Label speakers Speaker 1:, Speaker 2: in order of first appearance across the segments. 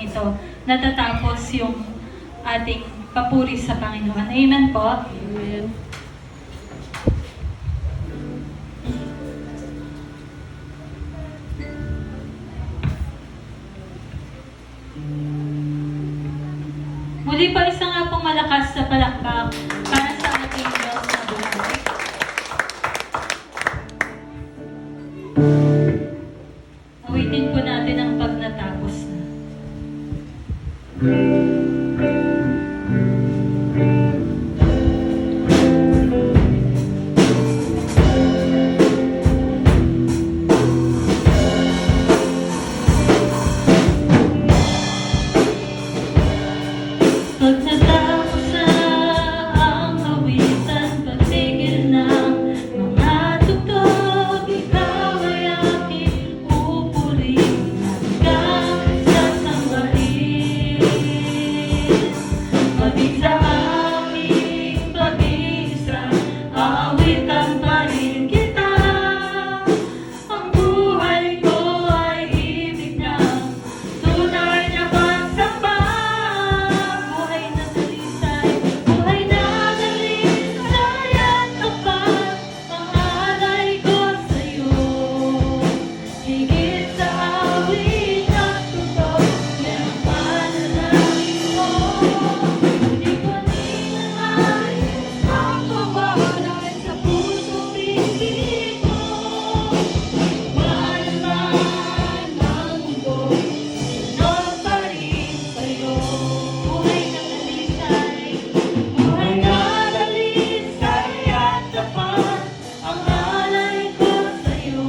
Speaker 1: ito, natatapos yung ating papuri sa Panginoon. Amen po?
Speaker 2: Amen.
Speaker 1: Muli pa isa nga pong malakas na palakpak para sa ating Diyos na buhay. Awitin po natin ang pag natapos na. Pag natapos na ang awitan, pagtigil ng mga tugtog, ikaw ay aking pupurihin hanggang sa sambahin. Pagig sa aming pag-iisa, aawitan pa rin kita. Ang buhay ko ay ibig na tunay na pagsamba. Buhay na dalisay at tapat, ang alay ko sa'yo. Higit sa awit at tugtog, yan ang panalangin ko. Di ko ninanais ang pagwawalay sa puso't isip ko. Malaman ng mundo, sunod pa rin sa'yo. Buhay na dalisay at tapat, ang alay ko sa'yo.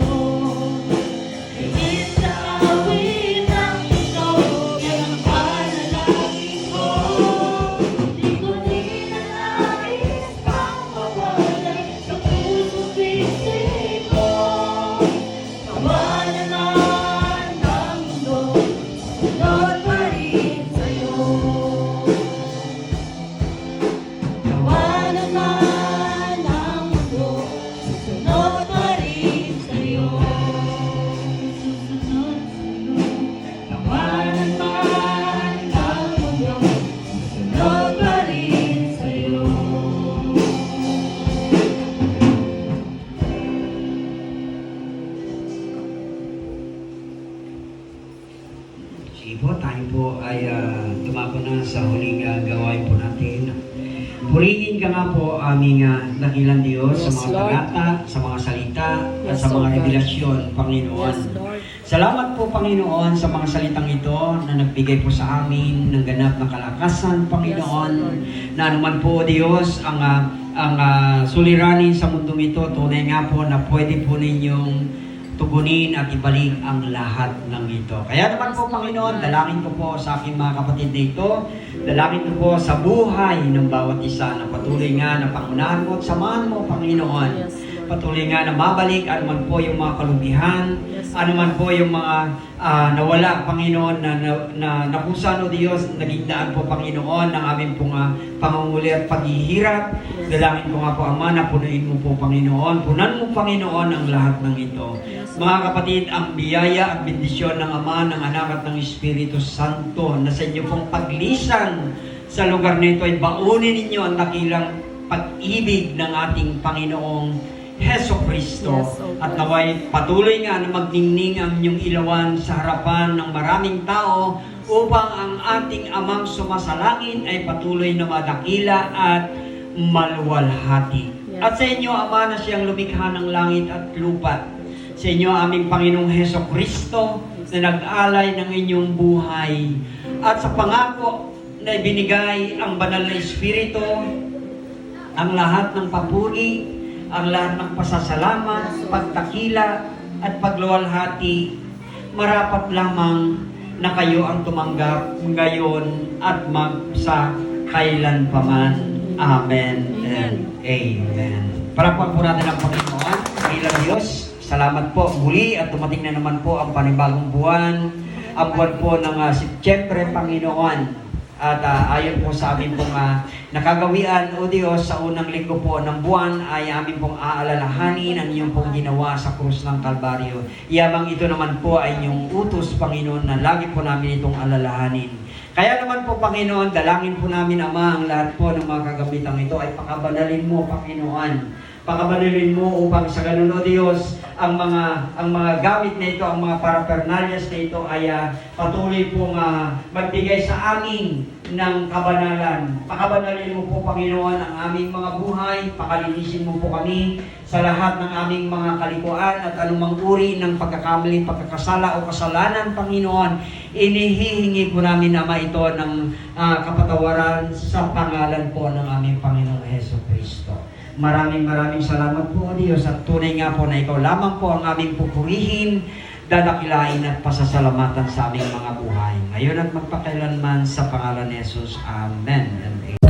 Speaker 1: Higit sa awit ang tugtog, yan ang panalangin ko. Di ko ninanais pang mawalay sa puso't isip ko. Kawalan ng mundo, sunod pa rin sa'yo. Kawalan ng mundo, susunod pa rin sa'yo. Susunod sa'yo. Kawalan ng mundo, susunod pa rin sa'yo.
Speaker 3: Sige po, tayo po ay tumako na sa huling gawain po natin. Purihin ka nga po aming dakilang Diyos sa
Speaker 2: Yes,
Speaker 3: mga
Speaker 2: Lord.
Speaker 3: talata, sa mga salita, at
Speaker 2: Yes,
Speaker 3: sa mga
Speaker 2: Lord God.
Speaker 3: revelasyon, Panginoon.
Speaker 2: Yes, Lord.
Speaker 3: Salamat po, Panginoon, sa mga salitang ito na nagbigay po sa amin ng ganap na kalakasan, Panginoon.
Speaker 2: Yes, Lord.
Speaker 3: Na anuman po, Diyos, ang suliranin sa mundong ito, tunay nga po na pwede po ninyong tugunin at ibalik ang lahat ng ito. Kaya naman po, Panginoon, dalangin ko po sa aking mga kapatid na ito, dalangin ko po sa buhay ng bawat isa na patuloy nga na pangunahan mo at samahan mo, Panginoon.
Speaker 2: Yes, Lord.
Speaker 3: Patuloy nga na mabalik anuman po yung mga kalubihan,
Speaker 2: Yes, Lord.
Speaker 3: anuman po yung mga nawala, Panginoon, na kung saan, O Diyos, naging daan po, Panginoon, ng aming pong pangunguli at paghihirap.
Speaker 2: Yes.
Speaker 3: Dalangin ko nga po, Ama, na punuin mo po, Panginoon. Punan mo, Panginoon, ang lahat ng ito.
Speaker 2: Yes,
Speaker 3: Mga kapatid, ang biyaya at bendisyon ng Ama, ng Anak at ng Espiritu Santo na sa inyo pong paglisan sa lugar nito ay baunin ninyo ang dakilang pag-ibig ng ating Panginoong Heso Kristo.
Speaker 2: Yes, O
Speaker 3: At
Speaker 2: God.
Speaker 3: naway patuloy nga na magdingning ang inyong ilawan sa harapan ng maraming tao upang ang ating Amang sumasalangit ay patuloy na madakila at maluwalhati.
Speaker 2: Yes.
Speaker 3: At sa inyo, Ama, na siyang lumikha ng langit at lupa, sa inyo, aming Panginoong Heso Kristo, na nag-alay ng inyong buhay, at sa pangako na ibinigay ang banal na Espiritu, ang lahat ng papuri, ang lahat ng pasasalamat, pagtakila, at pagluwalhati, marapat lamang na kayo ang tumanggap ngayon at magsa kailanpaman. Amen and Amen. Parapan po natin ang Panginoon. Bilang Diyos, salamat po muli at tumating na naman po ang panibagong buwan. Ang buwan po ng Setyembre, Panginoon. At ayon po sa amin pong nakagawian, O Diyos, sa unang linggo po ng buwan ay amin pong aalalahanin ang iyong pong ginawa sa krus ng Kalbaryo. Yamang ito naman po ay inyong utos, Panginoon, na lagi po namin itong alalahanin. Kaya naman po, Panginoon, dalangin po namin, Ama, ang lahat po ng mga kagamitang ito ay pakabanalin mo, Panginoon. Pakabanalin mo upang sa ganun, O Diyos, ang mga gamit na ito, ang mga parapernalyas na ito ay patuloy pong magbigay sa amin ng kabanalan. Pakabanalin mo po, Panginoon, ang aming mga buhay. Pakalinisin mo po kami sa lahat ng aming mga kalikuan at anumang uri ng pagkakamali, pagkakasala o kasalanan, Panginoon. Inihihingi po namin, Ama, ito ng kapatawaran sa pangalan po ng aming Panginoong Hesus Kristo. Maraming salamat po, O Diyos, at tunay nga po na Ikaw lamang po ang aming pupurihin, dadakilain at pasasalamatan sa aming mga buhay. Ngayon at magpakailanman sa pangalan ni Jesus. Amen and amen.